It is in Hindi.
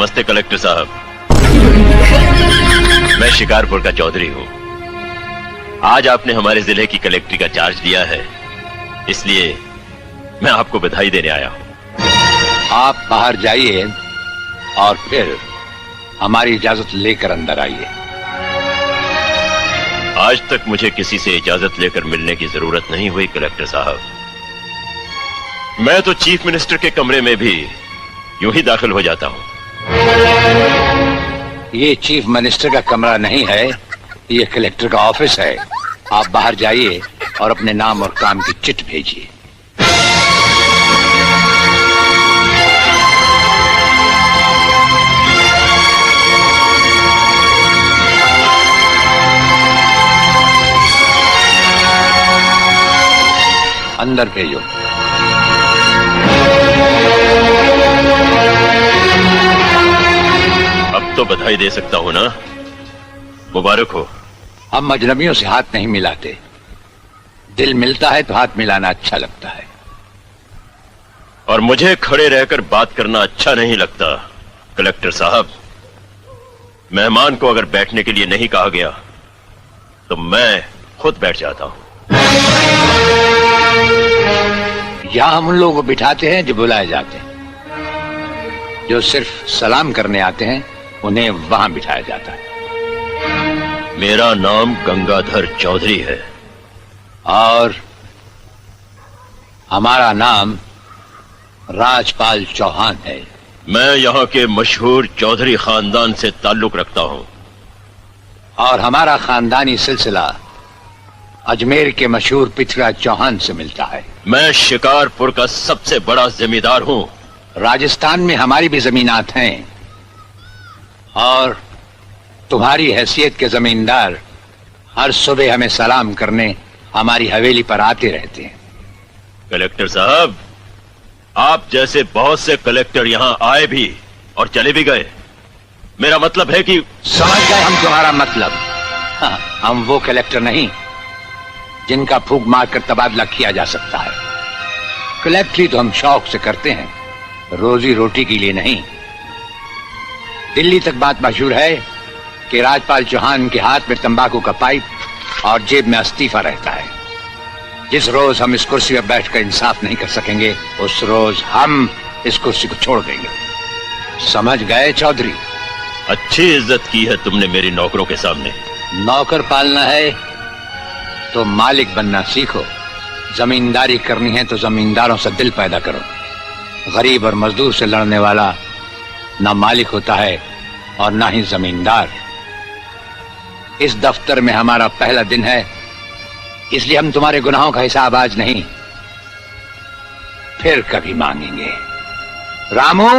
नमस्ते कलेक्टर साहब। मैं शिकारपुर का चौधरी हूँ। आज आपने हमारे जिले की कलेक्ट्री का चार्ज दिया है, इसलिए मैं आपको बधाई देने आया हूँ। आप बाहर जाइए और फिर हमारी इजाजत लेकर अंदर आइए। आज तक मुझे किसी से इजाजत लेकर मिलने की जरूरत नहीं हुई कलेक्टर साहब। मैं तो चीफ मिनिस्टर के कमरे में भी यूं ही दाखिल हो जाता हूं। ये चीफ मिनिस्टर का कमरा नहीं है, ये कलेक्टर का ऑफिस है। आप बाहर जाइए और अपने नाम और काम की चिट भेजिए। अंदर भेजो। अब तो बधाई दे सकता हूं ना? मुबारक हो। हम अजनबियों से हाथ नहीं मिलाते। दिल मिलता है तो हाथ मिलाना अच्छा लगता है। और मुझे खड़े रहकर बात करना अच्छा नहीं लगता कलेक्टर साहब। मेहमान को अगर बैठने के लिए नहीं कहा गया तो मैं खुद बैठ जाता हूं। यहां हम उन लोगों को बिठाते हैं जो बुलाए जाते हैं। जो सिर्फ सलाम करने आते हैं उन्हें वहां बिठाया जाता है। मेरा नाम गंगाधर चौधरी है और हमारा नाम राजपाल चौहान है। मैं यहाँ के मशहूर चौधरी खानदान से ताल्लुक रखता हूँ। और हमारा खानदानी सिलसिला अजमेर के मशहूर पृथ्वीराज चौहान से मिलता है। मैं शिकारपुर का सबसे बड़ा जमींदार हूँ। राजस्थान में हमारी भी जमीनात हैं और तुम्हारी हैसियत के जमींदार हर सुबह हमें सलाम करने हमारी हवेली पर आते रहते हैं। कलेक्टर साहब, आप जैसे बहुत से कलेक्टर यहाँ आए भी और चले भी गए। मेरा मतलब है कि समझ गए हम तुम्हारा मतलब। हाँ, हम वो कलेक्टर नहीं जिनका फूंक मारकर तबादला किया जा सकता है। कलेक्टरी तो हम शौक से करते हैं, रोजी रोटी के लिए नहीं। दिल्ली तक बात मशहूर है कि राजपाल चौहान के हाथ में तंबाकू का पाइप और जेब में इस्तीफा रहता है। जिस रोज हम इस कुर्सी पर बैठकर इंसाफ नहीं कर सकेंगे उस रोज हम इस कुर्सी को छोड़ देंगे। समझ गए चौधरी? अच्छी इज्जत की है तुमने मेरी नौकरों के सामने। नौकर पालना है तो मालिक बनना सीखो। जमींदारी करनी है तो जमींदारों से दिल पैदा करो। गरीब और मजदूर से लड़ने वाला ना मालिक होता है और ना ही जमींदार। इस दफ्तर में हमारा पहला दिन है, इसलिए हम तुम्हारे गुनाहों का हिसाब आज नहीं फिर कभी मांगेंगे। रामू,